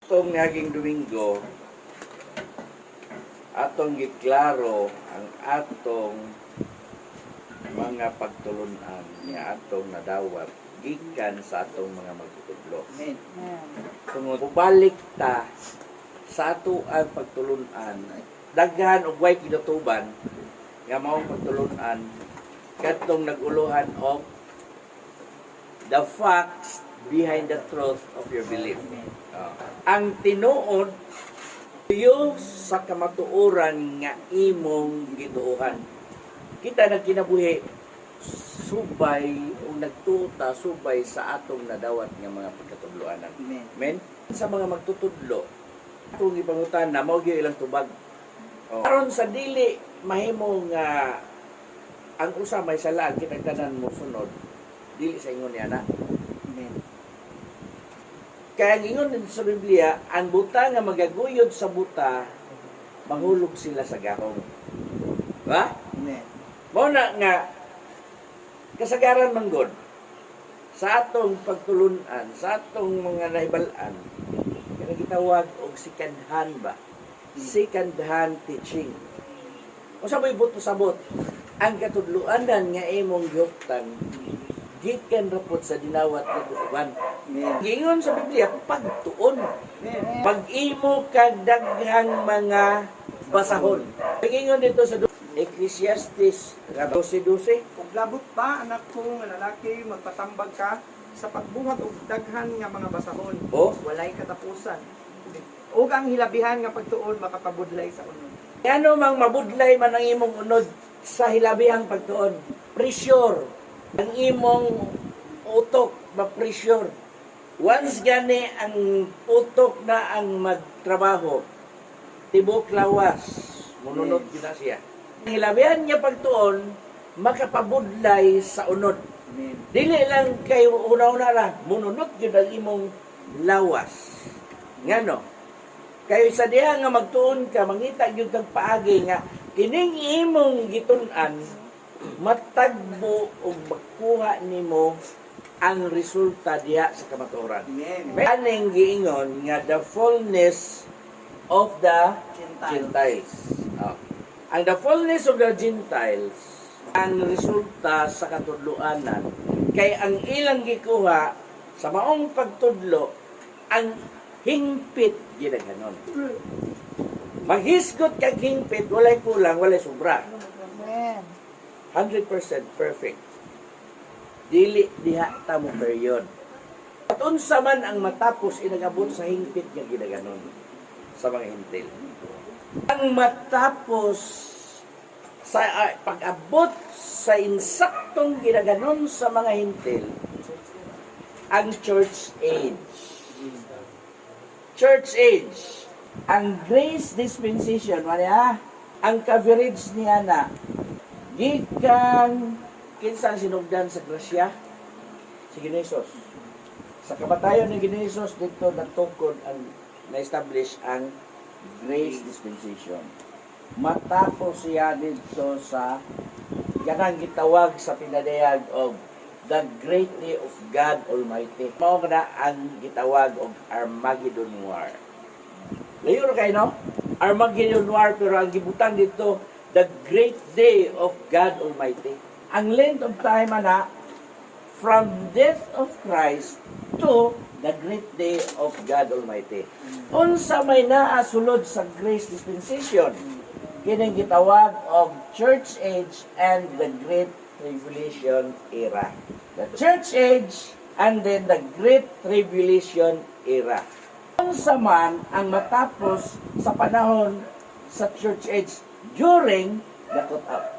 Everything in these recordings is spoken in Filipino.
Itong naging Domingo, atong giklaro ang atong mga pagtulunan niya atong nadawat gikan sa atong mga magtutudlo. Amen. Tungod balik ta sa ato ang pagtulunan, daghan og way kinutuban nga maong pagtulunan kadtong naguluhan of the facts behind the truth of your belief. Ang tinuod tuyo sa kamatuoran nga imong gituohan. Kita nagkinabuhi subay o nagtuta subay sa atong nadawat nga mga pagkatudloanan. Amen. Sa mga magtutudlo, kung ipangutan na mao gyud ilang tubag. Karon sa dili mahimo nga ang usa may sala kinagtanan mo sunod dili sa ingon niya na. Amen. Kaya ang ingon din sa Biblia, ang buta nga magaguyod sa buta, mahulog sila sa gahong. Ba? Amen. Mao na nga kasagaran manggod sa atong pagtulunan, sa atong mga nahibalan, kaya gitawag og second hand ba? Second hand teaching. O sa may buto sabot, ang katudluanan nga imong gihuptan gikan rapod sa dinawat nga uban. Amen. Gingon sa Biblia, pagtuon. Amen. Pag-imo kag daghang mga basahon. Gingon dito sa Ecclesiastes 12:12. Ug labot pa anak ko nga lalaki magpatambag ka sa pagbuhat og daghan nga mga basahon. O, Walay katapusan. Ug ang hilabihan nga pagtuon makapabudlay sa unod. ano mang mabudlay man ang imong unod sa hilabihang pagtuon. Pressure. Ang imong utok, ma-pressure. Once gani ang utok na ang magtrabaho, tibok lawas, mununod kita siya. Ang hilabihan niya pagtuon, makapabudlay sa unod. Amen. Dili lang kay una-una ra, mununod yun ang imong lawas. Ngano? Kayo sa diha nga magtuon ka, mangita yun kang paagi nga, kining imong gitun-an, matagbo o magkuha nimo ang resulta diha sa kamatuoran. Amen. May aning giingon nga the fullness of the Gentiles. Ang the fullness of the Gentiles, ang resulta sa katudloanan, kay ang ilang gikuha sa maong pagtudlo, ang hingpit ginaganon. Maghisgot kag hingpit, walay kulang, walay sobra. Amen. 100% perfect. Dili diha ta mo period. At unsa man ang matapos inagabot sa hingpit nga ginaganon sa mga hintil. Ang matapos sa pag-abot sa insaktong ginaganon sa mga hintil, ang church age. Church age. Ang grace dispensation, wala ang coverage niya na gikan kinsa sinugdan sa grasya si Ginesos. Sa kamatayon ni Ginesos dito natukod ang na-establish ang grace dispensation. Matapos siya dito sa ganang gitawag sa pinadayag of the great day of God Almighty. Mao na ang gitawag og Armageddon War. Layo ra kay no? Armageddon War, pero ang gibutang dito the great day of God Almighty. Ang length of time ana from death of Christ to the great day of God Almighty. Unsa may naa sulod sa grace dispensation, kining gitawag of church age and the great tribulation era. The church age and then the great tribulation era. Unsa man ang matapos sa panahon sa church age during the cut-up.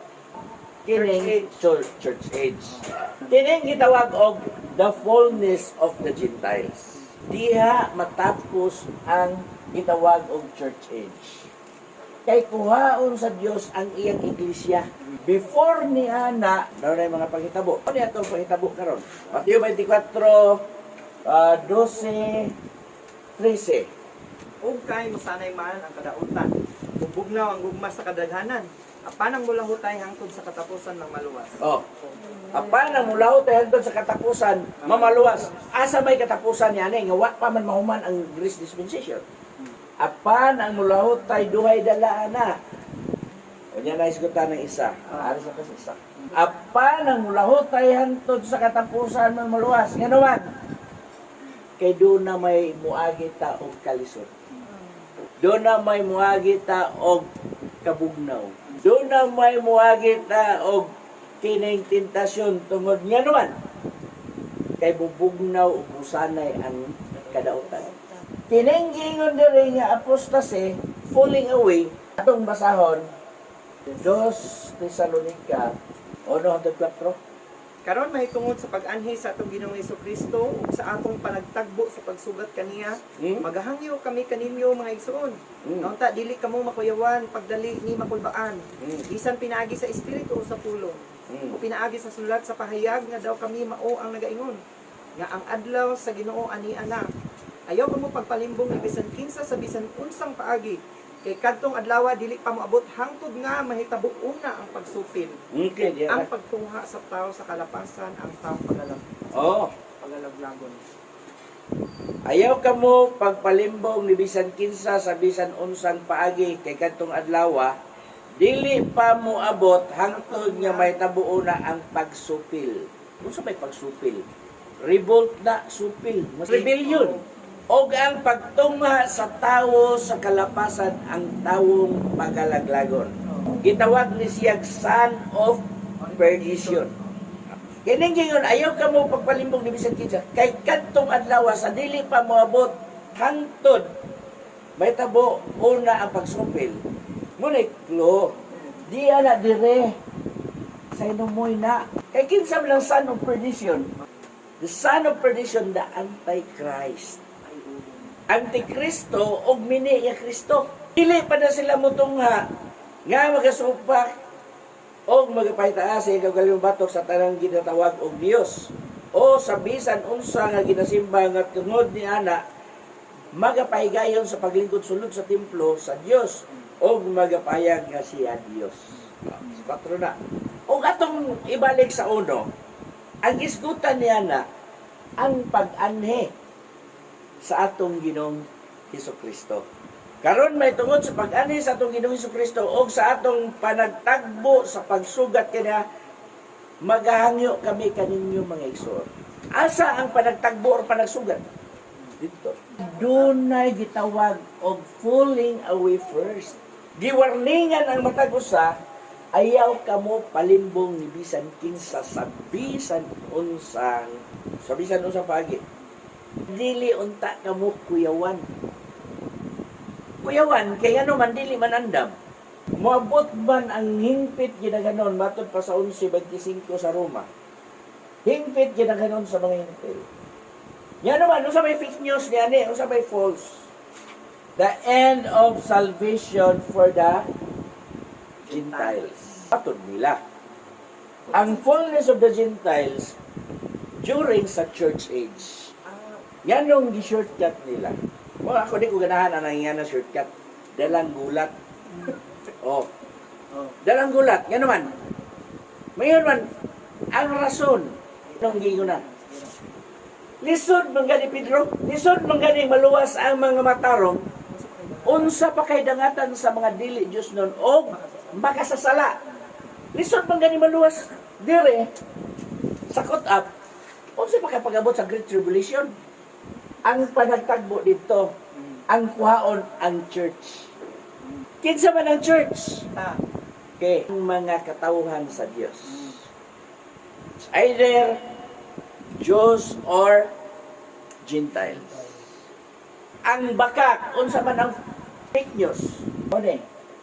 Kining church age. Kining gitawag og the fullness of the Gentiles. Diha matapos ang gitawag og church age. Kay kuhaon sa Dios ang iyang iglesia. Before ni ana, daw na mga panghitabo. Ano yung itong panghitabo karon? Mateo 24, 12, 13. Ug kay masanay man ang kadautan. Ug bugnaw ang gugma sa kadaghanan. Apan ang mula hutay hangtod sa katapusan ng maluwas. Oh, Apan ang mulahot ay hantod sa katapusan, mamaluwas. Asa may katapusan niya nga wa pa man mahuman ang grace dispensation. Apan ang mulahot ay duhay dala na. O niya naisgutan ng isa. Ari sa isa. Apan ang mulahot ay hantod sa katapusan, mamaluwas. Nga naman, kay doon na may muagi ta og kalisod. Doon na may muagi ta og kabugnaw. Doon na may muagi ta og kining tentasyon tungod nga naman kay bubugnaw ug busanay ang kadautan. Kining gingon diri nga apostasy, falling away, atong basahon 2 Tesalonica 1:4. Karon may tungod sa pag-anhi sa atong Ginoong Hesukristo ug sa atong panagtagbo sa pagsugat kaniya, magahangyo kami kaninyo mga igsoon. Naunta dili kamo makuyawan pagdali ni makulbaan. Bisan pinaagi sa espiritu o sa pulong. O pinaagi sa sulat sa pahayag nga daw kami mao ang nagaingon. Nga ang adlaw sa Ginoo ani ana. Ayaw kamo pagpalimbong ni bisan kinsa sa bisan unsang paagi. Kay kadtong adlaw dili pa moabot hangtod nga mahitabo una ang pagsupil. Okay, Ang pagtuha sa tao sa kalapasan, ang tao pagalaglagon. Ayaw kamo pagpalimbong ni bisan kinsa sa bisan unsang paagi kay kadtong adlaw dili pa moabot hangtod nga mahitabo una ang pagsupil. Unsa may pagsupil? Revolt na supil, mas rebellion. Og ang pagtunga sa tawo sa kalapasan ang tawong pagalaglagon. Gitawag ni siyang son of perdition. Kining gingon ayaw ka mo pagpalimbong ni bisan kinsa kay kadtong adlaw sa dili pa moabot hangtod may tabo una ang pagsupil. Ngunit klo di ana dire sa inumoy na kay kinsa man ang son of perdition. The son of perdition, the Antichrist. Antikristo og mini ya Kristo. Dili pa na sila motungha nga magasupak og magapahitaas sa ikaw batok sa tanang ginatawag og Dios o sa bisan unsa nga ginasimba nga tungod ni ana magapahigayon sa paglingkod sulod sa templo sa Dios og magapayag nga siya Dios. Sa patrona. Og atong ibalik sa uno, ang isgutan niya na ang pag-anhe sa atong Ginoong Hesukristo. Karon may tungod sa pag-ani sa atong Ginoong Hesukristo o sa atong panagtagbo sa pagsugat kaniya, magahangyo kami kaninyo mga igsoon. Asa ang panagtagbo o panagsugat? Dito. Dunay gitawag og falling away first. Giwarningan ang matag usa, ayaw kamo palimbong ni bisan kinsa sa bisan unsang pagi. Dili unta kamo kuyawan. Kuyawan kay ano man dili man andam. Moabot man ang hingpit ginaganon matod pa sa 11:25 sa Roma. Hingpit ginaganon sa mga hintil. Yan naman unsa may fake news ni ani, unsa may false. The end of salvation for the Gentiles. Patod nila. Ang fullness of the Gentiles during sa church age. Yan yung shortcut nila. Well, ako di ko ganahan ang nangyayari na shortcut. Dalang gulat. Dalang gulat. Yan naman. Mayon man, ang rason ng gingon na. Lisod man gani Pedro, lisod man gani maluwas ang mga matarong. Unsa pa kay dangatan sa mga dili Dios nun og makasasala. Lisod man gani maluwas dire sa cut-up. Unsa pa kay pag-abot sa Great Tribulation? Ang panagtagbo dito, ang kuhaon ang church. Kinsa man ang church? Okay, ang mga katawhan sa Dios. It's either Jews or Gentiles. Ang bakak, unsa man ang fake news.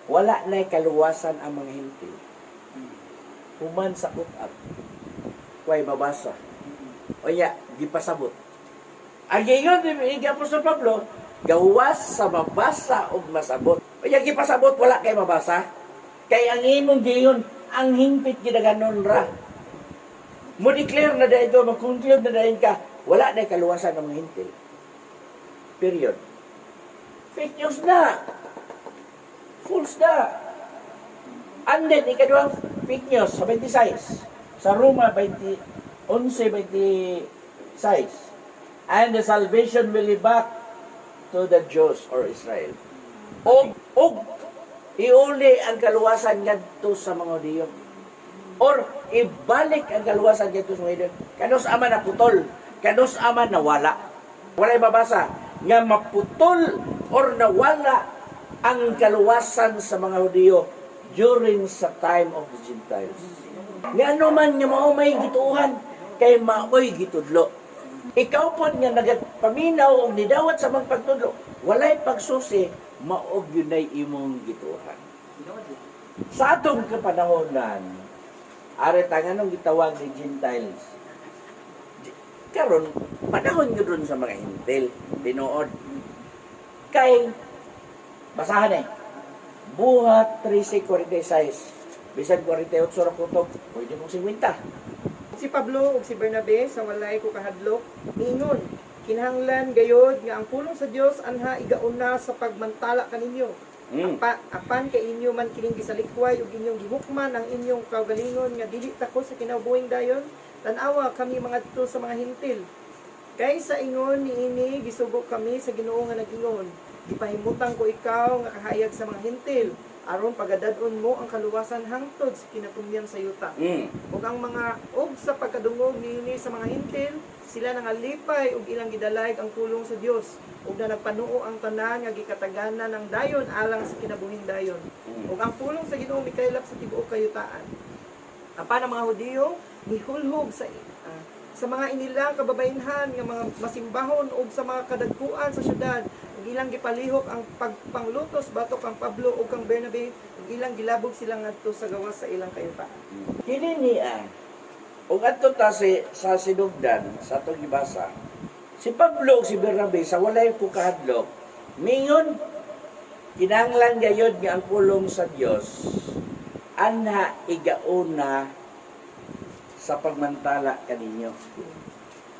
Wala na kaluwasan ang mga hintil. Human sa cut-up. Huwag babasa. O ya, gipasabot. Ang gingon ni Apostol Pablo, gawas sa mabasa o masabot. O yung gipasabot, wala kay mabasa. Kay ang imong gingon, ang hingpit ginaganon ra. Mo declare na dahil ito, mag-conclude na dahil ka, wala na kaluwasan ng mga hintil. Period. Fake news na. False na. And then, ikaduhang fake news, sa 26. sa Roma 20, 11:26. And the salvation will be back to the Jews or Israel. Og iuli ang kaluwasan ngadto sa mga Hudiyo. Or ibalik ang kaluwasan ngadto sa mga Hudiyo. Kanus ama na putol, kanus ama nawala. Walay mabasa nga maputol or nawala ang kaluwasan sa mga Hudiyo during sa time of the Gentiles. Nga ano man nga mao may gituuhan kay maoy gitudlo. Ikaw po nga nagpaminaw o nidawat sa mga pagtudlo, walay pagsusi, maog yun ay imong gituuhan. Sa atong kapanahonan, ari tanganong gitawag ni Gentiles. Karon panahon yun ron sa mga Hintil, tinuod. Kay, basahan Buhat 13:46, bisan 48 ra kutob, pwede mong 50. Si Pablo ug si Bernabe sa walay ko kahadlok ingon kinahanglan gayod nga ang pulong sa Dios anha igauna sa pagmantala kaninyo. Apan kay inyo man kining gisalikway ug inyong gihukman ang inyong kaugalingon nga dili tako sa kinabuhing dayon tan-awa kami mga dito sa mga Hintil. Kay sa ingon niini gisugo kami sa Ginoo nga nag-ingon, gipahimutan ko ikaw nga kahayag sa mga Hintil aron pagadadon mo ang kaluwasan hangtod sa kinatungyan sa yuta. Ug ang mga sa pagkadungog niini sa mga Hintil, sila nangalipay ug ilang gidalayg ang pulong sa Dios ug na nagpanuo ang tanan nga gikataganan ng dayon alang sa kinabuhing dayon. Ug ang pulong sa Ginoo mikaylap sa tibuok kayutaan. Apan ang mga Hudiyo gihulhog sa mga inilang kababayenhan nga mga masimbahon ug sa mga kadagkuan sa syudad ug ilang gipalihok ang pagpanglutos batok kang Pablo ug kang Bernabe ug ilang gilabog sila ngadto sa gawas sa ilang kayuta. Kini niya, ug adto ta sa sinugdan sa atong gibasa, si Pablo ug si Bernabe sa walay ko kahadlok, mingon kinahanglan gayud nga ang pulong sa Dios anha igauna sa pagmantala kaninyo.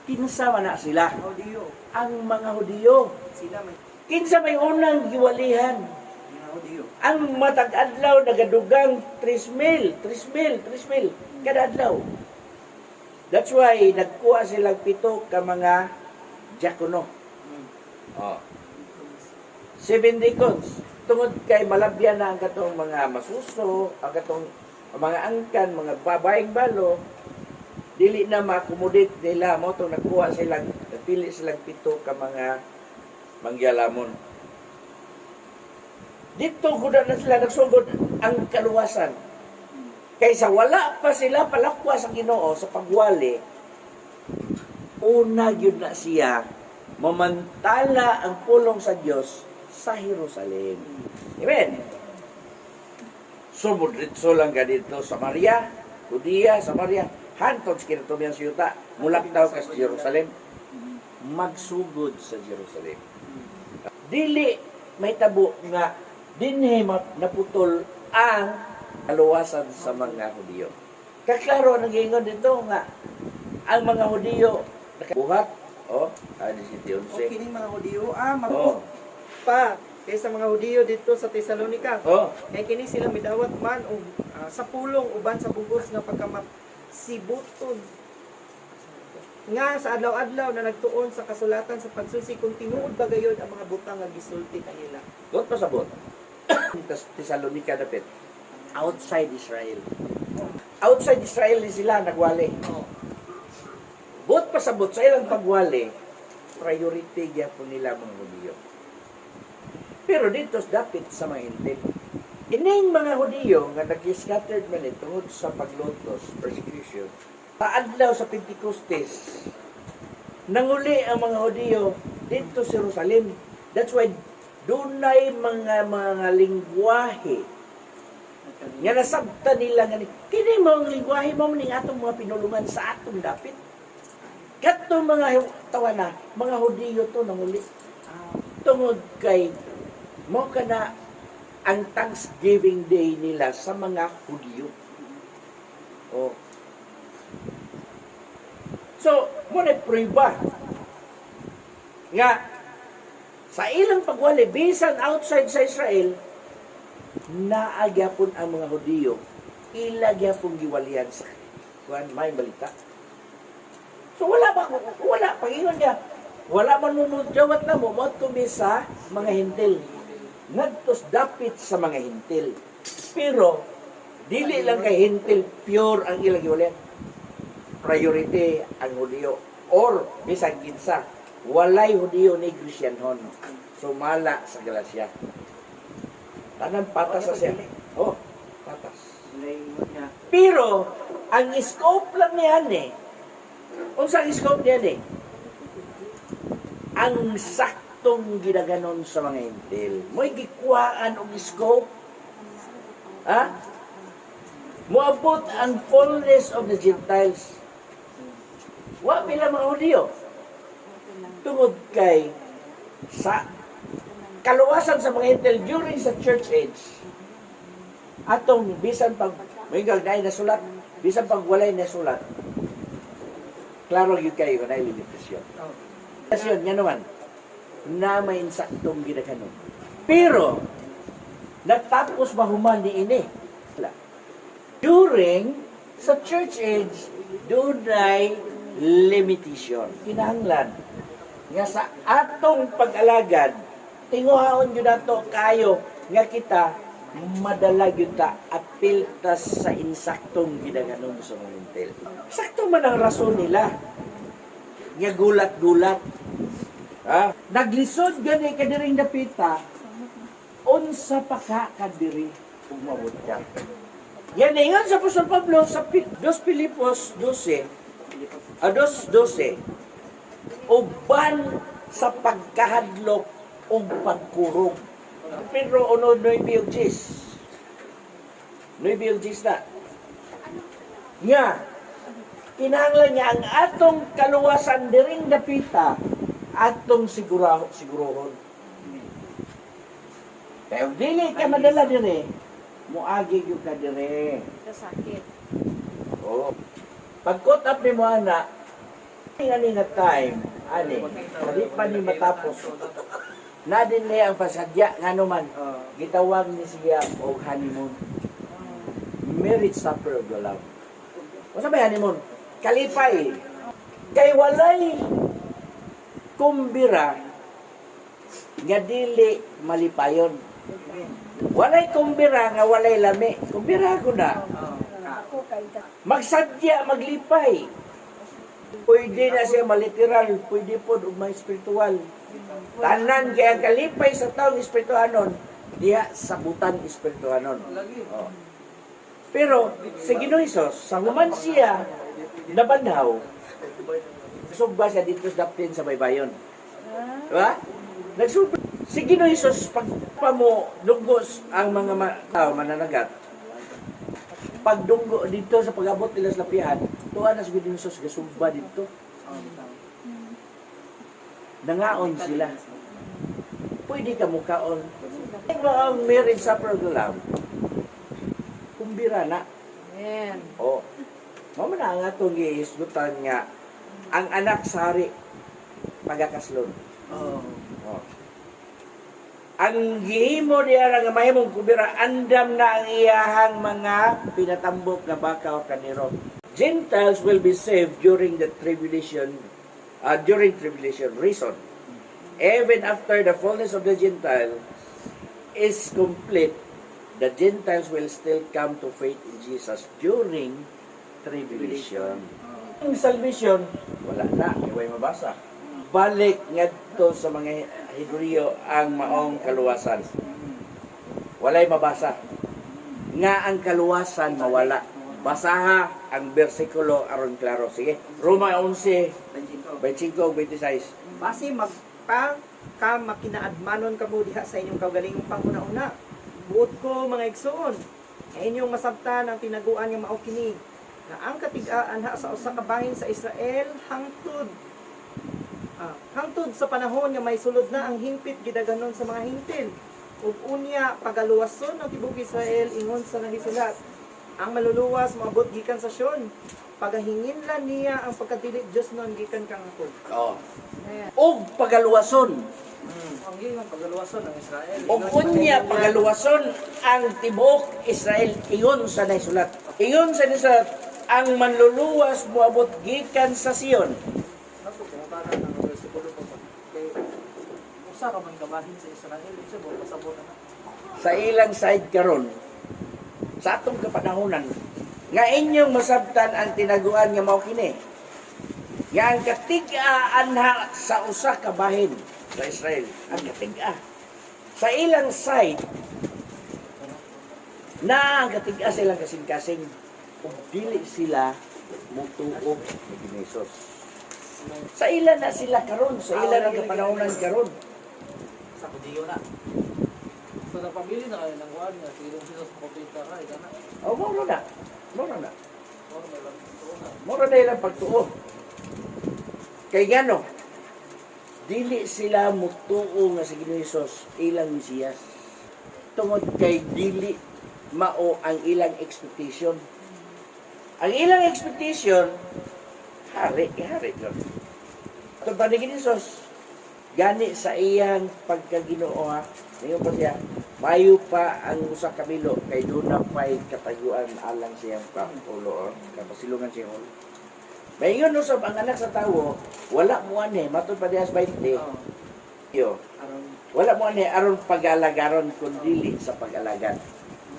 Kinsa na sila? Hudiyo. Ang mga Hudiyo. Sila may Kinsa may unang giwalihan? mga Hudiyo. Ang matag adlaw nagadugang 3,000 kada adlaw. That's why nagkuha silang 7 ka mga diakono. 7 deacons. Tungod kay malabyan na ang katong mga masuso, ang katong mga angkan, mga babaeng balo, dili na ma-accommodate nila mo itong nagkuha silang, napili silang 7 ka mga mangyalamon. Dito kuda na sila nagsugod ang kaluwasan. Kaysa wala pa sila palakwa sa Ginoo sa pagwali, una gyud na siya mamantala ang pulong sa Dios sa Jerusalem. Amen. Sumudritso lang ka dito sa Samaria, Judea, Samaria, hantod sa kinatubyan sa yuta, mulaktaw ka sa Jerusalem, magsugod sa Jerusalem. Dili may tabo nga dinhi naputol ang kaluwasan sa mga Hudiyo. Kaklaro nagingon dito nga ang mga Hudiyo nakabuhat O kining mga Hudiyo mabot pa kaysa mga Hudiyo dito sa Tesalonica. Kay kini sila midawat man og sa pulong uban sa bugos nga pagkamasibuton nga sa adlaw-adlaw na nagtuon sa kasulatan sa pagsusi kung tinuod ba gayud ang mga butang nga gisulti kanila. Got pa sabot. Tesalonica dapit outside Israel. Outside Israel ni sila nagwali. Bot pa sabot sa ilang pagwali, priority gyapon nila mga Hudiyo. Pero dito dapit sa mga Hintil. Ining mga Hudiyo nga nag-scattered man tungod sa paglutos, persecution. Paadlaw sa Pentecostes, nanguli ang mga Hudiyo dito sa Jerusalem. That's why dunay mga lingwahe nga nasabta nila nga kini mga lingwahe mo ning atong mga pinulungan sa atong dapit. Katong mga tawana, mga Hudiyo to nanguli. Tungod kay mo kana ang Thanksgiving Day nila sa mga Hudiyo. So, muna prueba nga sa ilang pagwali, bisan outside sa Israel, naagyapon ang mga Hudiyo, ilagyapon giwalihan sa kuan may balita. So wala pangingon niya. Wala man mumudjawat na mo tumi sa mga hintil. Nagtos dapit sa mga hintil. Pero dili lang kay hintil pure ang ilang giwala. Priority ang Hudiyo or bisan kinsa walay Hudiyo ni Krisyanhon. Sumala sa Galacia. Tanan patas sa siya. Oh, patas. Pero ang scope lang niyan unsang scope niyan ang saktong ginaganon sa mga hintil. Mo'y gikuhaan og scope. Ha? Moabot ang fullness of the Gentiles. Wa pila mga Hudiyo. Tungod kay sa kaluwasan sa mga hintil during sa church age. Atong bisan pag may gagday na sulat, bisan pag walay na sulat. Klaro gyud kayo na limitasyon. Limitasyon nga naman na may insaktong ginaganon. Pero natapos mahuman ni ini. During sa church age, dunay limitation. Kinahanglan nga sa atong pag-alagad, tinguhaon yun nato kayo nga kita madala yun ta apil ta sa insaktong ginaganon sa mga hintil. Sakto man ang rason nila. Nga gulat-gulat. Naglisod gani kadiring dapita unsa pa ka kadiri ug mabot ka. Yan ingon sa Apostol Pablo sa 2 Pilipos 12, 2:12. Uban sa pagkahadlok o pagkurog. Pedro 1:9 na. Nga, kinahanglan niya ang atong kaluwasan diring dapita atong sigurohon. Kaya dili ka madala dire, muagi yung ka dire. Sakit. Oo. Pag-caught up ni mo ana, nga time, dali pa ni matapos. Na din niya ang pasadya, nga naman, gitawag ni siya o honeymoon. Marriage supper of the love. O sa may honeymoon? Kalipay. Kay walay kumbira nga dili malipayon. Walay kumbira nga walay lami. Kumbira ko na. Magsadya, maglipay. Pwede na siya maliteral, pwede po may spiritual. Tanan kaya kalipay sa taong espirituhanon, diha sabutan espirituhanon. Oh. Pero sa Ginoong Hesus, sa human siya nabanhaw, sugba siya dito sa daptin sa baybayon. Diba? Nagsugba. Si Ginoong Hesus, pag mo dunggos ang mga tao mananagat, pagdunggo dito sa pag-abot nila sa lapihan, tuwa na si Ginoong Hesus, gasugba dito. Nangaon sila. Pwede ka mukaon. Ang marriage supper of the Lamb, kumbira na. Amen. O, mamana nga itong gihisgutan nga, ang anak sa hari, pagkakaslon. O. Ang gihimo diya nga mahimong kumbira, andam na ang iyahang mga pinatambok na baka o kaniro. Gentiles will be saved during the tribulation, reason. Even after the fullness of the Gentile is complete, the Gentiles will still come to faith in Jesus during tribulation. Ang salvation, wala na, iway mabasa. Balik ngadto sa mga Hebreo ang maong kaluwasan. Walay mabasa. Nga ang kaluwasan mawala. Basaha ang bersikulo aron klaro. Sige, Roma 11, 25-26. Basi ka makinaadmanon ka mo diha sa inyong kaugalingong panguna-una. Buot ko mga igsoon, nga inyong masabtan ang tinaguan nga mao kini, nga ang katigaan ha sa usa ka bahin sa Israel hangtod sa panahon nga may sulod na ang hingpit gidaganon sa mga hintil. Ug unya pagaluwason ng tibuok Israel ingon sa nahisulat. Ang maluluwas maabot gikan sa Sion. Pagahinginlan niya ang pagkadili Dios non gikan kang ako. Oo. Og pagaluwason. Ang gingon pagaluwason ng Israel. Og unya pagaluwason ang tibuok Israel ingon sa nahisulat. Ingon sa nahisulat, ang manluluwas moabot gikan sa Sion. Ako, kumutana ng versikulo ko. Kay, usa ka man kabahin sa Israel, isa mo, pasabot na. Sa ilang side karon, sa atong kapanahonan, nga inyong masabtan ang tinaguan nga mao kini. Nga ang katigaan sa usa ka bahin sa Israel, ang katiga. Sa ilang side, na ang katiga sa ilang kasing-kasing, ug dili sila mutuo ni Ginisos. Sa ilan na sila karon, sa ilan ang kapanahonan karon. Sa Kudiyo na. So, napamili na kayo ng kuhan nga, silong sila sa kopita ka, ika na. O, moro na. Moro na. Or may lang ito na. Moro na ilang pagtuo. Kay gano, dili sila mutuo nga si Ginisos ilang Mesiyas. Tungod kay dili mao ang ilang expectation. Ang ilang expectation, hari yun. Ito pa ni Ginisos, gani sa iyang pagkaginoo ha, ngayon pa siya, mayo pa ang usa kabilo kay doon na pa'y kataguan alang siyang ulo, kapasilungan siyang ulo. Mayon usab ang anak sa tawo, wala mo ani, matod pa diyas 20. Oo. Yo, Aron, wala mo ani aron pag-alagaron kun dili sa pag-alagan.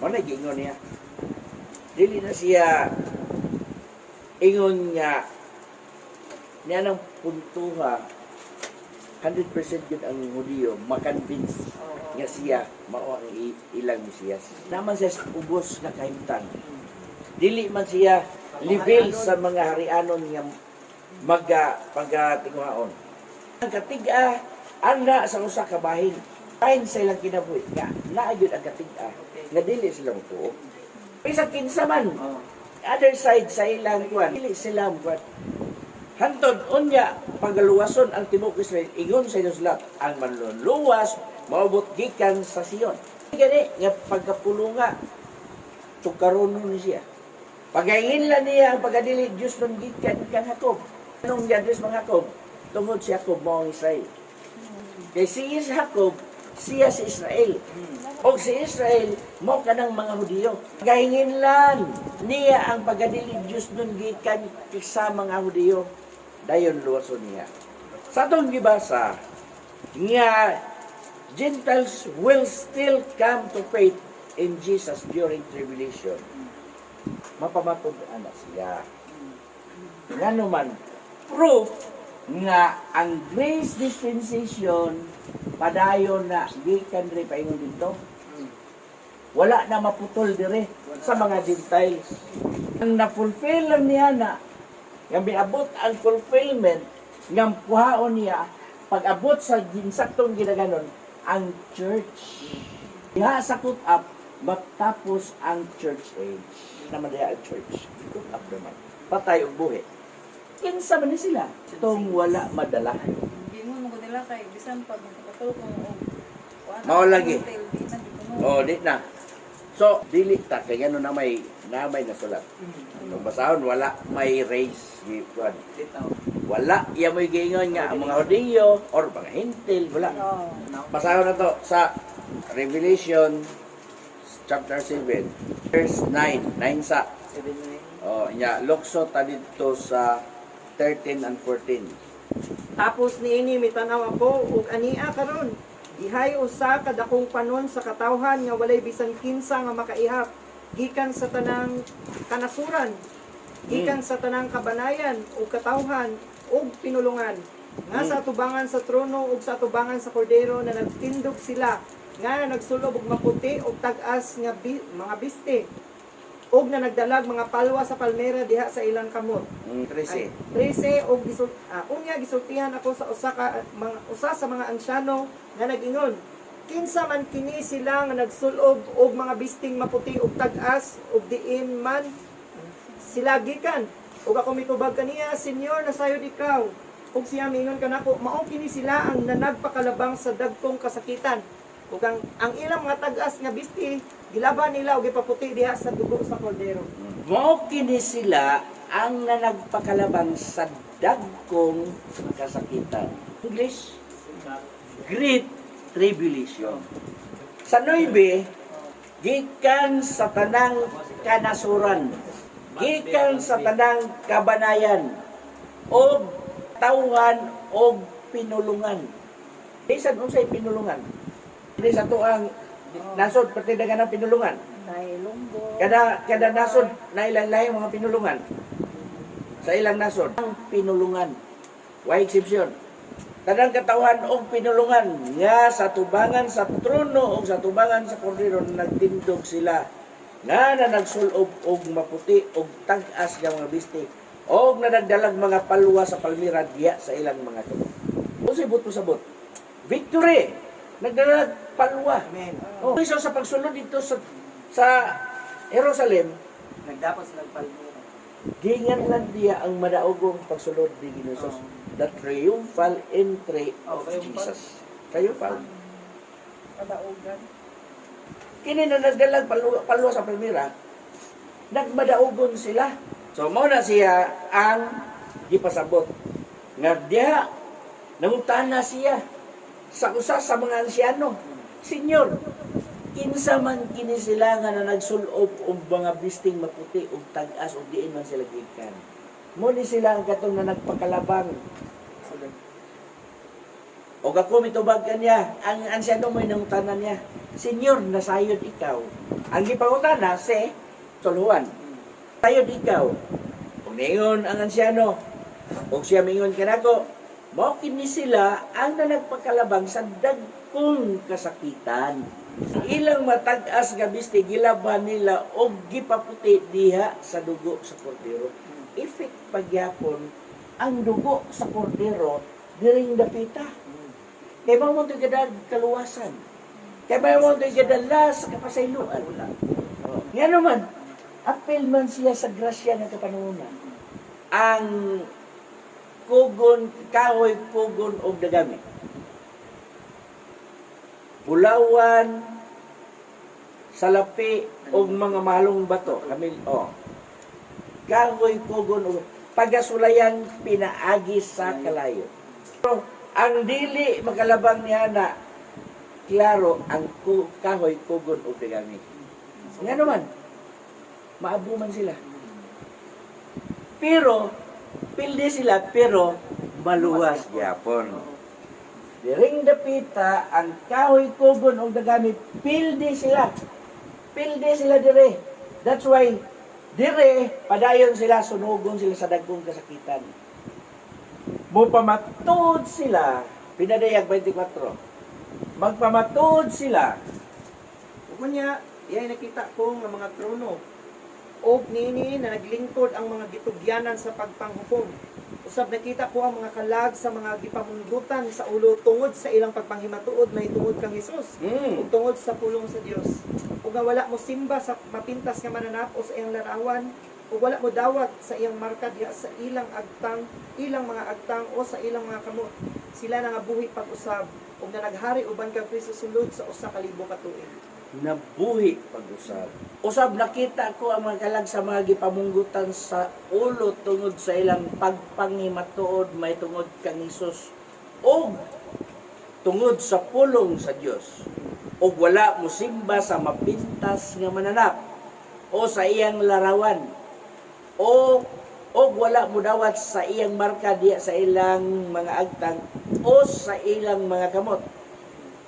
Mo na gingon niya. Dili na siya ingon nga niya nang puntuha 100% yun ang Hudiyo makonvince oo. nga siya mao ang ilang Mesiyas. Naman siya sa ubos nga kahimtang. Dili man siya level sa mga harianon nga pagatinguhaon. Ang katiga ana sa usa ka bahin. Kain sa ilang kinabuhi nga naayod ang katiga nga dili sila mutuo. Bisag kinsa man Oo. other side sa ilang kuan dili sila mutuo. Hantod unya pagaluwason ang tibuok Israel ingon sa Dios lahat ang manluluwas maabot gikan sa Sion. Gani nga pagkapulunga tukaronon ni siya. Pagainlan niya ang pagdili Dios nun gikan kan Jacob. Anong Dios mga Jacob? Tungod si Jacob mao ang Israel. Kay si Jacob siya si Israel. O si Israel mao kanang mga Hudiyo. Pagainlan niya ang pagdili Dios nun gikan sa mga Hudiyo. Dayon luwason niya. Sa atong gibasa nga Gentiles will still come to faith in Jesus during tribulation. Mapamatod na siya. Nga naman, proof nga ang grace dispensation padayon na gikan rin paingon dito. Wala na maputol dire sa mga Gentiles. Ang na-fulfill lang niya na nga miabot ang fulfillment nga puhaon niya pag-abot sa ginsaktong ginaganon ang church. Diha sa put up matapos ang church age. Naman diha ang church. Put up naman. Patay og buhi. Kinsa man ni sila? Itong wala madala. Gingon mo ko nila kay bisan pag magpatulo ko Mao lagi. Oh, di na. So, dili ta kay gano na may nasulat. Kung basahon wala may race giwan. Dito. Wala iya mo'y giingon nga ang mga Hudiyo or mga Hintil wala. Oo. Basahon na to sa Revelation chapter 7 verse 9 sa 7-9. oh nya lukso ta dito sa 13 and 14. Tapos niini mitanaw ako ug ania karon. Ihay usa ka dakong panon sa katawhan nga walay bisan kinsa nga makaihap gikan sa tanang kanasuran, gikan sa tanang kabanayan ug katawhan ug pinulungan. Nga sa atubangan sa trono ug sa atubangan sa kordero na nagtindog sila nga nagsulob og maputi ug tag-as nga mga biste ug na nagdalag mga palwa sa palmera diha sa ilang kamot. 13. 13 og unya gisultihan ako sa usa sa mga ansyano nga nag-ingon, kinsa man kini sila nga nagsulob og mga bisting maputi ug tag-as ug diin man sila gikan ug ako mitubag kaniya, Senyor, nasayod ikaw. Ug siya mingon kanako, mao kini sila ang nanagpakalabang sa dagkong kasakitan. Ug ang ilang mga tag-as nga bisti gilaban nila og ipaputi diha sa dugo sa kordero. Mao kini sila ang nanagpakalabang sa dagkong kasakitan. English, Great Tribulation. Sa 9, gikan sa tanang kanasuran. gikan sa tanang kabanayan og tawhan og pinulungan. Bisan unsay pinulungan? Dili sa tuang nasod pati dagan ng pinulungan. Nailunggo. Kada nasod na ilang lahi mga pinulungan. Sa ilang nasod ang pinulungan. Why exception? Tanang katawhan og pinulungan nga sa tubangan sa trono o sa tubangan sa kordero nagtindog sila nga nagsulob og maputi og tag-as nga mga bisti og nadagdalag mga palwa sa palmira diya sa ilang mga tubo. Unsay buto sa bot? Victory! Nagdalag palwa. Amen. Oh, so sa pagsulod dito sa Jerusalem, Nagdapat sila palmira. gingan lang diya ang madaogong pagsulod ni Ginosos. The triumphal entry of Jesus. Triumphal. Kadaugan. Kini na nagdalag palwa sa Palmira, nagmadaogon sila. So, mao na siya ang gipasabot. Nga diha, nangutana siya sa usa sa mga ansyano. Senyor, kinsa man kini sila nga na nagsulob og mga bisting maputi og tag-as og diin man sila gikan. Mo ni sila ang katong na nagpakalabang. O ako mitubag kanya, ang ansyano mo inangutanan niya, Senyor, nasayod ikaw. Ang gipangutana si Solhuan, sayod ikaw. O ningon ang ansyano, o siya mingon kanako, mao kini sila ang nagpakalabang sa dagkong kasakitan. Ilang matag-as nga bisti gilaban nila og gipaputi diha sa dugo sa kordero. Effect pagyapon ang dugo sa kordero diring dapita. Kaya mo ito gadag kaluwasan. Kaya mo ito gadala sa kapasayloan. Nga naman, apel man siya sa grasya ng kapanunan. Ang kahoy kugon o dagami. Bulawan, salapi o mga mahalong bato. Kahoy kugon o pagasulayan pinaagi sa kalayo. So, ang dili makalabang niya na klaro ang kahoy kugon o dagami. Nga naman, maabuman sila. Pero, pildi sila, pero maluwas yapon. Diring dapita, ang kahoy kugon o dagami, pildi sila. Pildi sila dire. That's why, dire, padayon sila, sunugon sila sa dagkong kasakitan. Mupamatod sila, pinadayag 24. Magpamatod sila. Ug niya, iyay nakita ko nga mga trono. Og nini na naglingkod ang mga gitugyanan sa pagpanghukom. Usab nakita ko ang mga kalag sa mga gipamundutan sa ulo tungod sa ilang pagpanghimatuod may tungod kang Hesus. Ug tungod sa pulong sa Dios. Ug nga wala mo simba sa mapintas nga mananap o sa iyang larawan, ug wala mo dawat sa iyang marka diha sa ilang mga agtang o sa ilang mga kamot. Sila na nga buhi pag-usab ug na naghari uban kang Kristo sulod sa usa ka libo ka tuig. Nabuhi pag-usab. Usab nakita ko ang mga kalag sa mga gipamunggutan sa ulo tungod sa ilang pagpangimatuod may tungod kang Hesus o tungod sa pulong sa Dios. O wala mo simba sa mapintas nga mananap o sa iyang larawan o wala mo dawat sa iyang marka diya sa ilang mga agtang o sa ilang mga kamot.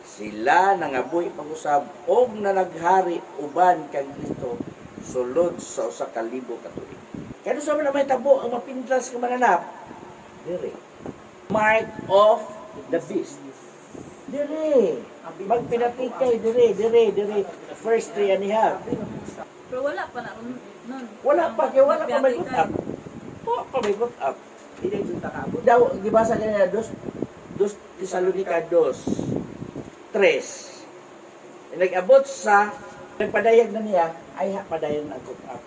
Sila nangabuhi pag-usab og na naghari uban kang Kristo sulod sa usa ka libo ka tuig. Kaya sa man may tabo ang mapintas nga mananap dire. Mark of the beast. Dire. Magpinatikay dire. First 3 and a half. Pero wala pa na nun. Wala pa may good up. Wala pa may good up. Dili jud ta kaabot. Daw gibasa kanina dos Tesalonica 2:3. Nag-abot sa nagpadayag na niya ay padayag na good up.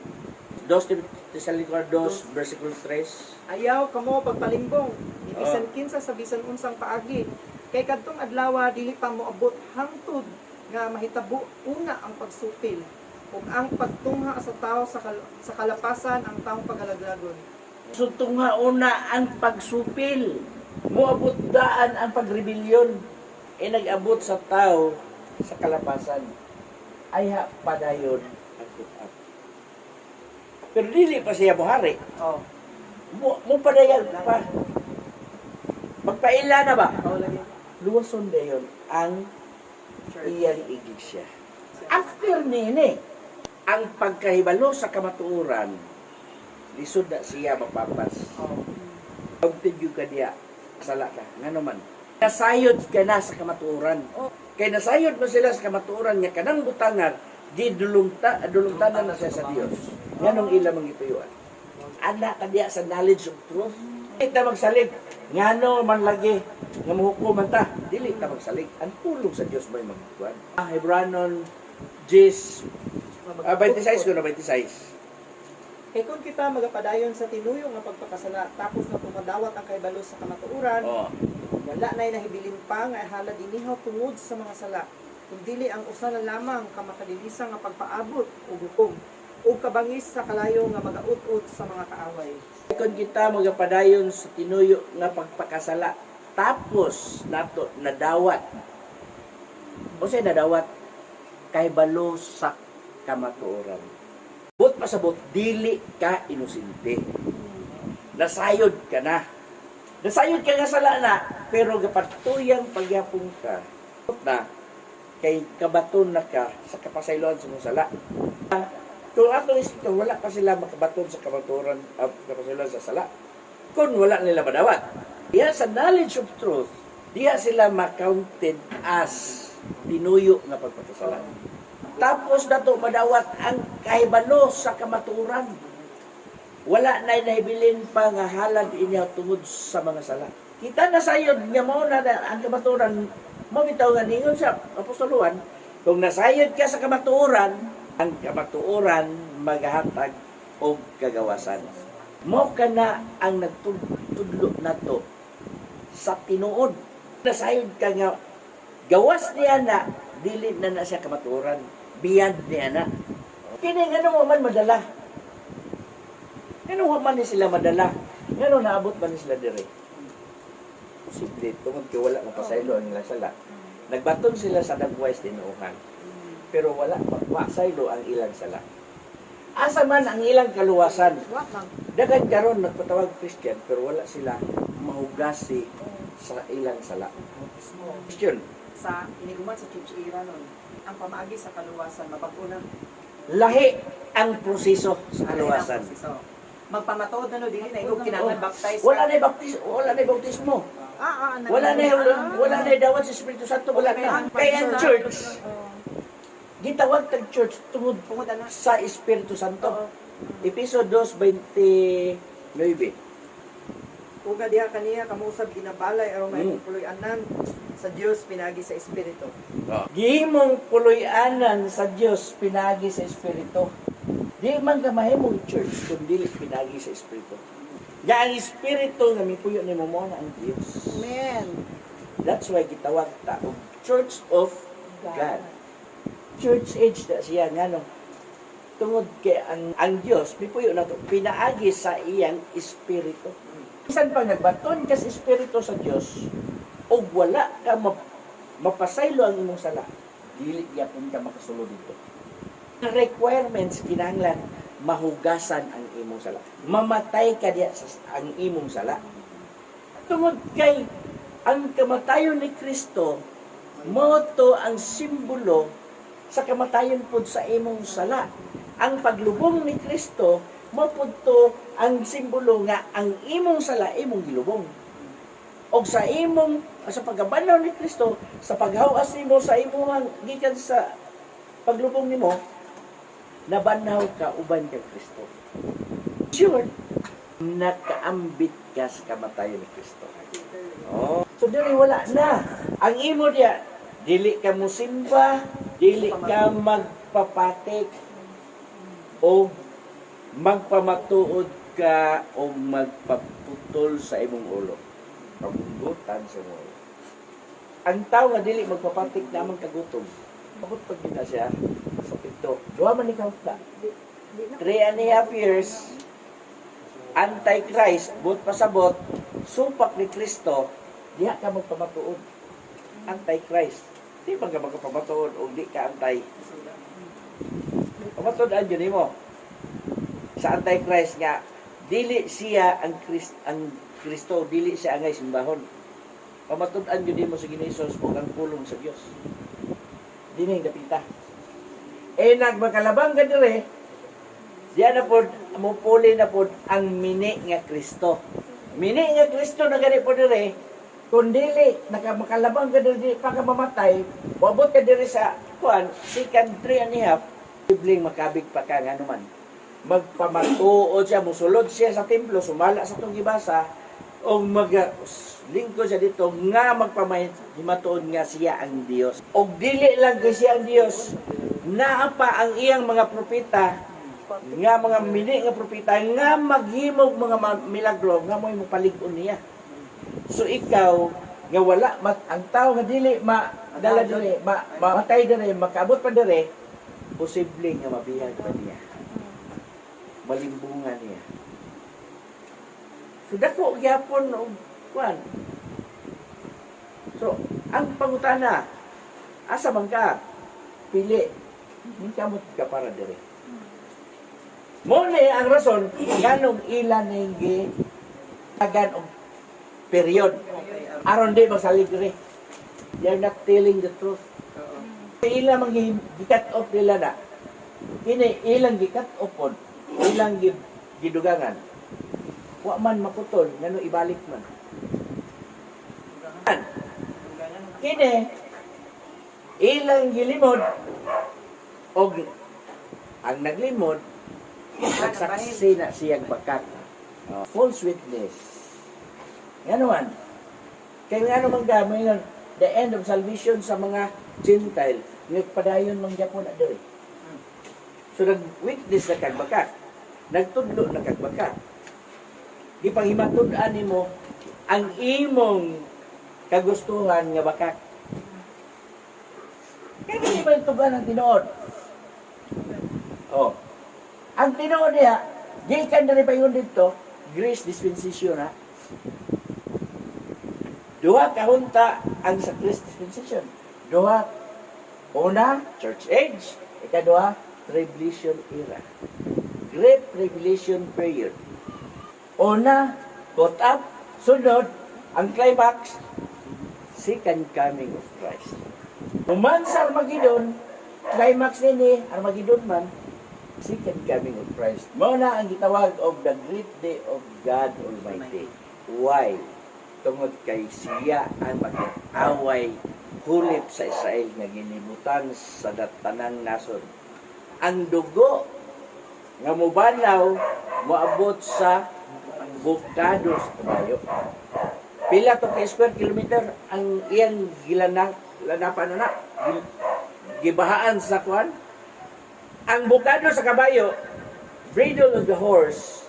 2 Tesalonica 2 versikulo 3. Ayaw kamo pagpalimbong, ibisan kinsa sa bisan unsang paagi. Kay kadtong adlaw dili pa moabot hangtod nga mahitabo una ang pagsupil ug ang pagtungha sa tao sa kalapasan ang taong pagalaglagon. So tungha una ang pagsupil, moabot daan ang pagrebelyon, nag-abot sa tao sa kalapasan. Ay padayon ang good up. Pero dili pa siya buhari. Oh, Mo padayag pa. Magpaila na ba? ikaw lagi. Luwason dayon ang Church. iyang iglesia. After nini, ang pagkahibalo sa kamatuoran, lisod na siya mapapas. Oh. Pagtigyo ka diya, sala ka. Nga naman. Nasayod ka na sa kamatuoran. Kay nasayod mo sila sa kamatuoran nga kanang butangan, di dulungtanan na siya sa Dios. Nganong ila mangituyuan. Anak ka diya sa knowledge of truth. Dili ta magsalig. Ngano man lagi nga mahukuman ta. Dili ta magsalig. Ang pulong sa Dios may magkuan. Hebranon 26 ko na 26. Kay kung kita magapadayon sa tinuyong nga pagpakasala, tapos na tumadawat ang kaibalo sa kamatuoran, Oh. wala na'y nahibilin pa nga halad inihaw tungod sa mga sala. Kung dili ang usa na lamang kamakadilisan nga pagpaabot o hukom o kabangis sa kalayo nga magaut-ut sa mga kaaway. Kung kita magapadayon sa tinuyo nga pagpakasala, tapos nato nadawat. O say nadawat kay balo sa kamatuoran. But pasabot dili ka inosente. Nasayod ka na. Nasayod ka nga sala na, pero gapatuyang pagyapon ka na kay kabaton na ka sa kapasayloan sa mong sala. Kung atong isito, wala pa sila makabaton sa kamatuoran kapasayloan sa sala. Kung wala nila madawat. Diya sa knowledge of truth, diya sila ma-counted as tinuyo nga pagpakasala. Tapos nato madawat ang kahibalo sa kamatuoran. Wala na nahibilin pa nga halad inyaw tungod sa mga sala. Kita na sayod nga mo na ang kamatuoran, mo bitaw nga ningon sa apostoluhan, kung nasayod ka sa kamatuoran, ang kamatuoran maghatag og kagawasan. Mo kana ang nagtudlo nato sa tinuod. Nasayod ka nga gawas niya na dili na siya kamatuoran. Beyond niya na. Kini nga mo man madala. Ano man ni sila madala? Ngano naabot man ni sila dire? Posible tungod kay wala nga pasaylo ang ilang sala. Nagbaton sila sa dagwais tinuuhan. Pero wala pasaylo ang ilang sala. Asa man ang ilang kaluwasan? Dagan karon nagpatawag Christian pero wala sila mahugasi sa ilang sala. Christian, Sa iniguman sa church era nun, ang pamaagi sa kaluwasan, mapag-unang lahi ang proseso sa kaluwasan. Magpamatuod na no, dili na ikaw kinahanglan baptize. Wala na bautismo. Wala na dawat sa Espiritu Santo, wala na. Kaya ang church, gitawag tag church tungod sa Espiritu Santo. Episode 2:29. Uga diha kaniya kamusab ginabalay aron may puloy-anan sa Dios pinagi sa Espiritu. Gihimong puloy-anan sa Dios pinagi sa Espiritu. Di man ka mahimong church kung dili pinagi sa Espiritu. Ya ang Espiritu nga mipuyo nimo mo na ang Dios. Amen. That's why gitawag ta og Church of God. Church age na siya ngano. Tungod kay ang Dios mipuyo na to pinaagi sa iyang Espiritu. Bisan pag nagbaton ka sa Espiritu sa Dios o wala ka mapasaylo ang imong sala, dili gyapon ka makasulod dito. Ang requirements kinahanglan mahugasan ang imong sala. Mamatay ka diya sa ang imong sala. Tungod kay ang kamatayon ni Kristo mo to ang simbolo sa kamatayon pud sa imong sala. Ang paglubong ni Kristo mo pud to ang simbolo nga ang imong sala imong gilubong. Og sa imong sa pagabanaw ni Kristo, sa paghawas nimo sa imong gikan sa paglubong nimo, nabanaw ka uban kay Kristo. Sure, nakaambit ka sa kamatayon ni Kristo. Oh, so dili wala na. Ang imo diya, dili ka musimba, dili ka magpapatik o magpamatuod ka o magpaputol sa imong ulo. Pagbutan sa imong ulo. Ang tao nga dili magpapatik naman kagutom. Abot pag na siya sa pito. Duha man ikaw ta. 3.5 years Antichrist, but pasabot, supak ni Kristo, diha ka magpamatuod. Antichrist. Di ba ka magpamatuod o di ka antay? Pamatuod ang yun mo. sa Antichrist nga dili siya ang Kristo, dili siya angay simbahon. Pamatud-an gyud mo sa Ginoong o ang pulong sa Dios. Dili dapita. Nagmakalabang ka dire, diyan na pod mupuli na pod ang mini nga Kristo. Mini nga Kristo na gani po dire, kung dili makalabang ka dire pa ka mamatay, wabot ka dire sa kuan, second 3 and a half, bibling makabig pa ka nga naman. Magpamatuod siya, musulod siya sa templo, sumala sa itong gibasa, o lingkod siya dito, nga magpamahimatuod nga siya ang Diyos. O dili lang kay siya ang Diyos, naa pa ang iyang mga propeta, nga mga mini nga propeta, nga maghimog mga milagro, nga mo'y mapalig-on niya. So ikaw, nga wala, ang tao nga dili, dala dire, matay dire, makaabot pa dire, posible nga mabihag pa niya. Malimbungan niya. So dako gyapon og kuan. So ang pangutana, asa man ka? Pili. Hindi ka mo para dire. Mo ni ang rason nganong ilan ning tagan og period. Aron di masalig dire. They're not telling the truth. Ila mang gikat off nila na. Kini ilang gikat off pod, ilang gidugangan. Wa man maputol, ngano ibalik man. Kini ilang gilimod og ang naglimod nagsaksi na siyang bakat. False witness. Ngano man? Kaya ngano man gamay nun, the end of salvation sa mga Gentile, nagpadayon man gyapon na diri. So nag-witness na kagbakat. Nagtudlo na kagbakat. Di panghimatud-an nimo ang imong kagustuhan nga bakat. Kaya hindi ba itugan ang tinuod? Oh. Ang tinuod niya, gikan na rin pa yun dito, grace dispensation ha. Duha kahunta ang sa grace dispensation. Duha, una, church age. Ikaduha, tribulation era. Great tribulation period. Una, caught up. Sunod, ang climax, second coming of Christ. Human sa Armageddon, climax nini, Armageddon man, second coming of Christ. Muna ang gitawag of the great day of God Almighty. Why? Tungod kay siya ang mag-away hulip sa Israel nga ginibutan sa tanang nason. Ang dugo nga mubanaw moabot sa bukado sa kabayo. Pila to ka square kilometer ang iyang lanapan na gibahaan sa kwan. Ang bukado sa kabayo, bridle of the horse,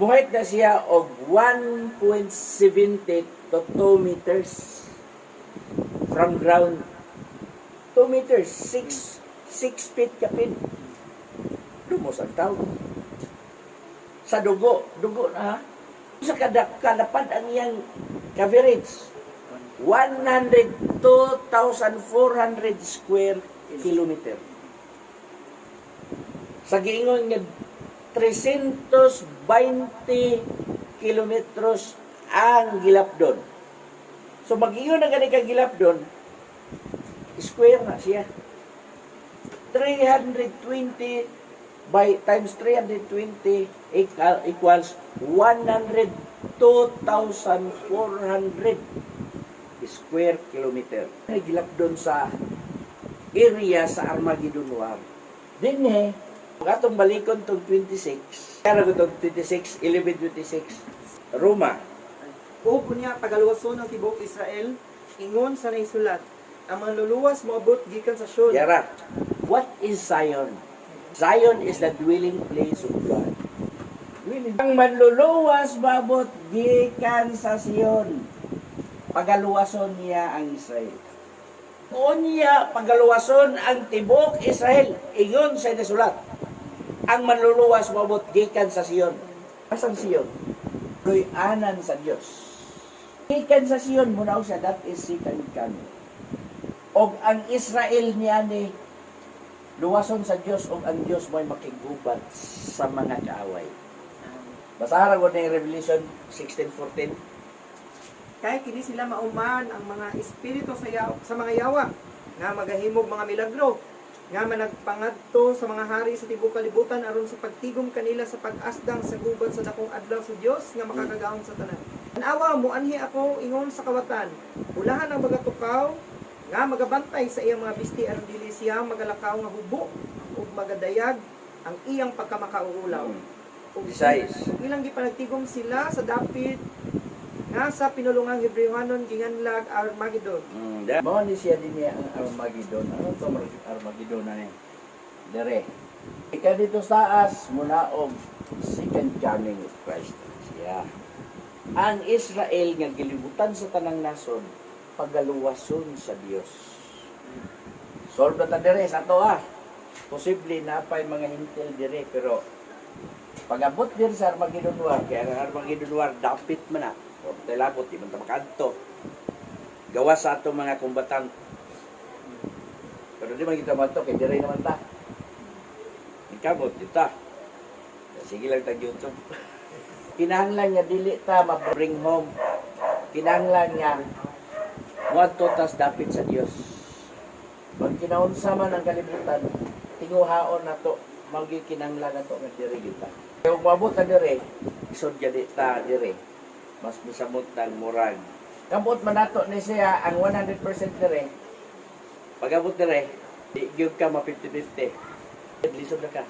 buhit na siya og 1.70 to 2 meters from ground. 2 meters, 6 feet kapin. Lumos ang tao. Sa dugo na ha? Sa kalapad ang iyang coverage. 102,400 square kilometer. Sa giingon nga 320 kilometros ang gilapdon. So mag-ingon na gani kang gilapdon, square na siya. 320 by times 320 equals 102,400 square kilometer. Gilapdon sa area sa Armageddon War. Dinhe, atong balikon tong 26. Kaya ko tong 26, 11:26. Roma. O kunya pagaluwason ng tibok Israel, ingon sa naisulat, ang mga luluwas moabot gikan sa Sion. Yara. What is Zion? Zion is the dwelling place of God. Ang manluluwas mabot gikan sa Sion. Pagaluwason niya ang Israel. Unya pagaluwason ang tibok Israel. Ingon sa nasulat. Ang manluluwas mabot gikan sa Sion. Asang Sion? Doy anan sa Dios. Gikan sa Sion muna siya, that is second coming. Og ang Israel niya ni luwason sa Dios ug ang Dios mo'y makigubat sa mga kaaway. Basahan ko ng Revelation 16:14. Kaya kini sila mauman ang mga espiritu sa mga yawa nga magahimog mga milagro nga managpangadto sa mga hari sa tibuok kalibutan aron sa pagtigom kanila sa pag-asdang sa gubat sa dakong adlaw sa Dios nga makakagaon sa tanan. Tanawa mo anhi ako ingon sa kawatan. Ulahan ang mga tukaw nga magabantay sa iyang mga bisti aron dili siya magalakaw nga hubo ug magadayag ang iyang pagkamakauulaw. Ug ilang gipanagtigom sila sa dapit nga sa pinulungang Hebrewhanon ginganlag Armageddon. Mao ni siya din niya ang Armageddon. Ano to Armageddon na niya? Dere. Ika dito sa as munaog second coming of Christ. Siya. Ang Israel nga gilibutan sa tanang nason pagaluwason sa Dios. Solve na ta dire sa ato Posible na pa'y mga hintil dire pero pag-abot din sa Armageddon War, kaya ang Armageddon War dapit man na. O tilabot, di man ta makadto. Gawa sa ato mga kumbatan. Pero di man kita mato, kay dire naman ta. Ikabot, kita. Sige lang tag YouTube. Kinahanglan niya dili ta ma-bring home. Kinahanglan niya wadto tas dapit sa Dios. Pag kinaunsa man ang kalibutan, tinguhaon nato magikinahanglan nato nga diri kita. Kung mabot ta dire, isod gyud ta dire. Mas misamutan murag. Kabot man nato ni siya ang 100% dire. Pag-abot dire, di gyud ka ma 50-50. Lisod na ka.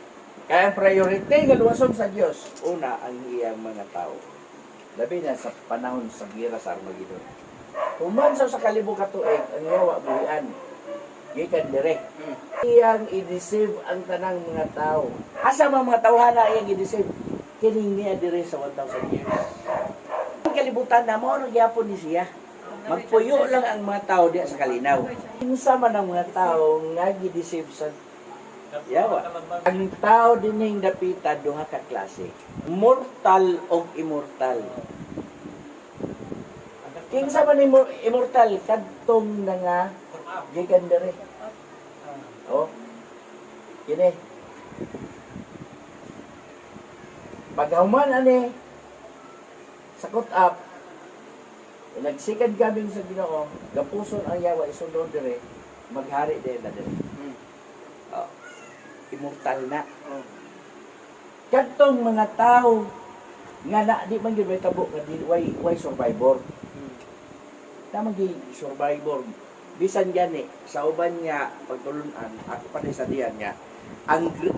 Kaya ang priority nga luwason sa Dios, una ang iyang mga tao. Labi na sa panahon sa gira sa Armageddon. Humansaw sa kalibo ka tuig, ang yawa buhian. Gikan dire. Iyang i-deceive ang tanang mga tao. Asa mga tawhana iyang i-deceive? Kining niya dire sa 1,000 years. Ang kalibutan na mo gyapon ni siya. Magpuyo lang ang mga tao diya sa kalinaw. Kinsa man ang mga tao nga gi-deceive sa yawa. Ang tao dining dapita duha ka klase. Mortal o immortal. Kinsa man immortal kadtong na nga gikan dere. Oh. Kini. Paghuman ani sakot up. Nagsikad gaming sa Ginoo, gapuson ang yawa isunod dire, maghari din na dire. Oh. Immortal na. Kadtong mga tao nga na di man gyud may tabo nga di why survivor. Tamang gi survivor. Bisan gani sa uban nga pagtulunan ako pa sa diyan nga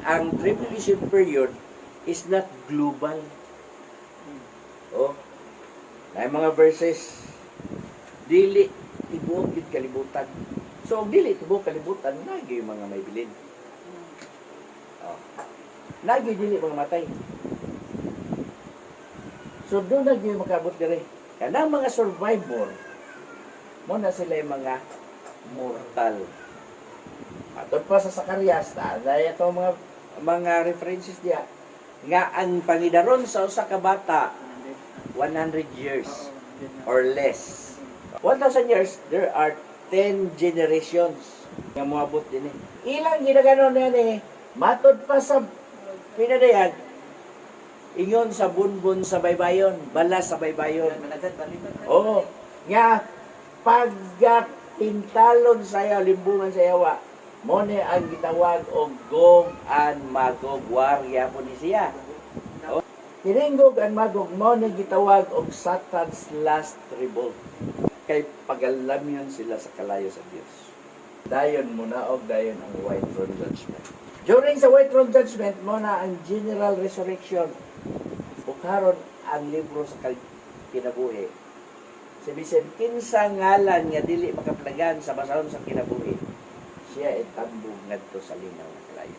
ang tribulation period is not global. Oh. Na mga verses dili tibuok gid kalibutan. So ang dili tibuok kalibutan nagi yung mga may bilin. Oh. Nagi dili mga matay. So doon nagi yung makabot dire. Kanang mga survivor mo na sila yung mga mortal. Atod pa sa Zacarias, dahil ito mga references diya nga ang pangidaron sa usa ka bata 100 years or less. 1,000 years, there are 10 generations nga moabot din eh. Ilang ginaganon yan eh, matod pa sa pinadayag, ingon sa bunbun sa baybayon, balas sa baybayon. Oo, nga pagkatintalon sa limbungan sa yawa, mo ni ang gitawag og Gog and Magog, warya po ni siya. Kining Gog and Magog mo ni gitawag og Satan's last revolt. Kay pagalamyan sila sa kalayo sa Dios. Dayon muna og dayon ang White Throne Judgment. During sa White Throne Judgment mo na ang General Resurrection. Bukharon ang libro sa kinabuhi. Sabihin, kinsa ngalan nga dili makaplagan sa basahon sa kinabuhi, siya itambog ngadto sa linaw ng kalayo.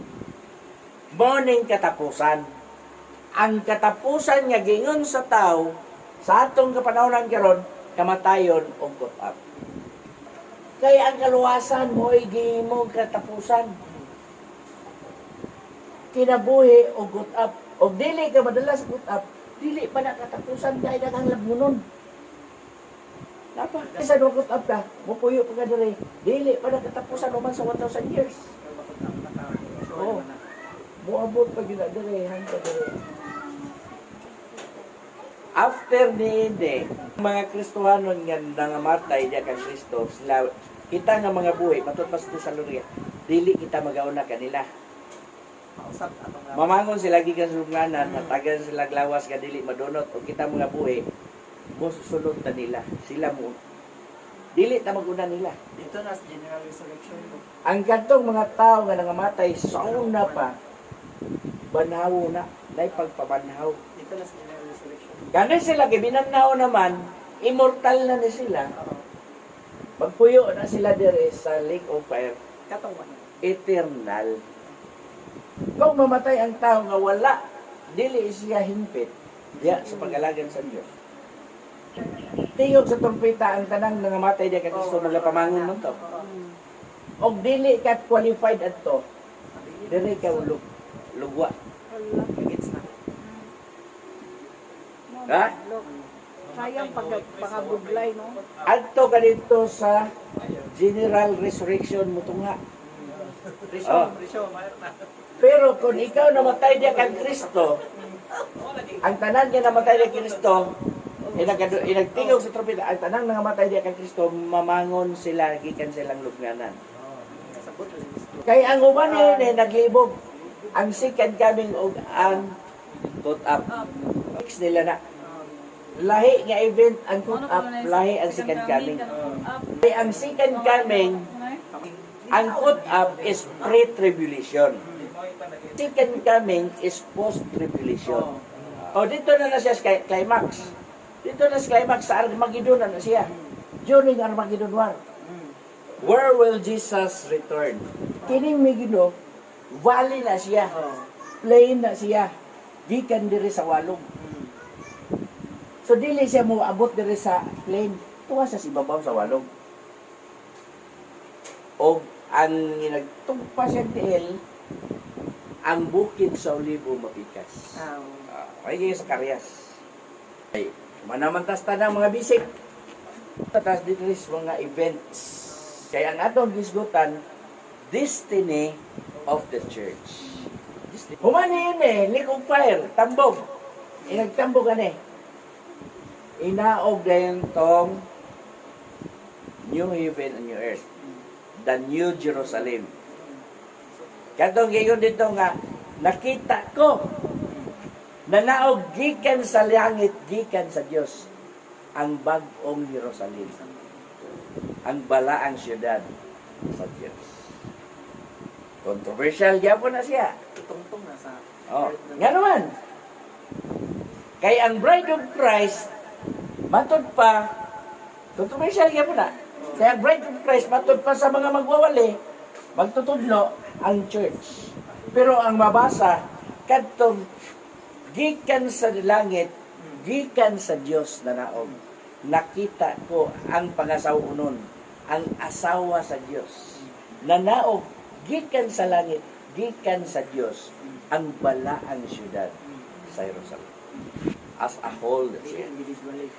Morning katapusan. Ang katapusan nga gingon sa tao sa atong kapanahonan karon, kamatayon o cut-up. Kaya ang kaluwasan mo ay gihimong katapusan. Kinabuhi o cut-up. O dili ka madala sa cut-up, dili pa na katapusan dahil ang lamunon. Napa? Isa nukot up ka, mupuyo pa ka diri. Dili pa na katapusan naman sa 1,000 years. Oo. Buabot pag ginadere, hanggang dire. After niinde, mga Kristohanon nga nangamatay diya kang Kristo, sila kita nga mga buhi matud pa sa Loria, dili kita magauna kanila. Mausap atong lawas. Mamangon sila gikan sa lubnganan, matagan sila glawas nga dili madunot o kita mga buhi mo susunod na nila. Sila mo dili ta maguna nila. Dito na sa general resurrection ko. Ang kantong mga tao nga nangamatay sa una pa banhaw na, nay pagpabanhaw. Dito na sa general resurrection. Gani sila gibinanhaw naman, immortal na ni sila. Oo. Magpuyo na sila dire sa lake of fire, Katong man. eternal. Kung mamatay ang tao nga wala, dili siya himpit diya sa pag-alagan sa Dios. Tingog sa trumpeta ang tanang nangamatay diya kay Kristo nagapamangon nun to. Og dili ka qualified adto, dire ka lugwa. Gets na. Ha? Sayang pangabudlay, no? Adto ka dito sa general resurrection mo tunga. Risyon, Oh. risyon. Pero kung ikaw namatay diya kang Kristo, ang tanan nga namatay diya kang Kristo, inagtingog sa trumpeta, ang tanang namatay diya kang Kristo, mamangon sila, gikan silang lubnganan. Sabot na gusto. Kay ang uban ni naglibog, ang second coming og ang caught up. Fix nila na. Lahi nga event ang caught up, lahi ang second coming. Kay ang second coming, ang caught up is pre-tribulation. Second coming is post-tribulation. O dito na siya sa climax. Dito na sa climax sa Armageddon na siya. During Armageddon War. Where will Jesus return? Kining Megiddo, valley na siya. Plain na siya. Gikan diri sa walog. So dili siya mo abot diri sa plain. Tuwa sa ibabaw sa walog. O ang nagtumpa siya tiil, ang bukid sa Olivo mapikas. May kayo sa karyas. Ay, manamantas ta ng mga bisik. Tatas dito is mga events. Kaya ang atong gisgutan, destiny of the church. Humani yun lake of fire, tambog. Inagtambog ka Inaog na yung tong new heaven and new earth. The new Jerusalem. Katong gayon dito nga, nakita ko na naog gikan sa langit, gikan sa Dios ang bag-ong Jerusalem. Ang balaang syudad sa Diyos. Controversial gyapon na siya. Itungtong na sa Oh, nga naman. Kay ang bride of Christ matod pa controversial gyapon na. Kaya ang bride of Christ matod pa sa mga magwawali, magtutudlo ang church. Pero ang mabasa kadtong gikan sa langit, gikan sa Dios na naog. Nakita ko ang pangasawunon, ang asawa sa Dios. Nanaog gikan sa langit, gikan sa Dios, ang balaang syudad sa Jerusalem. As a whole, individually.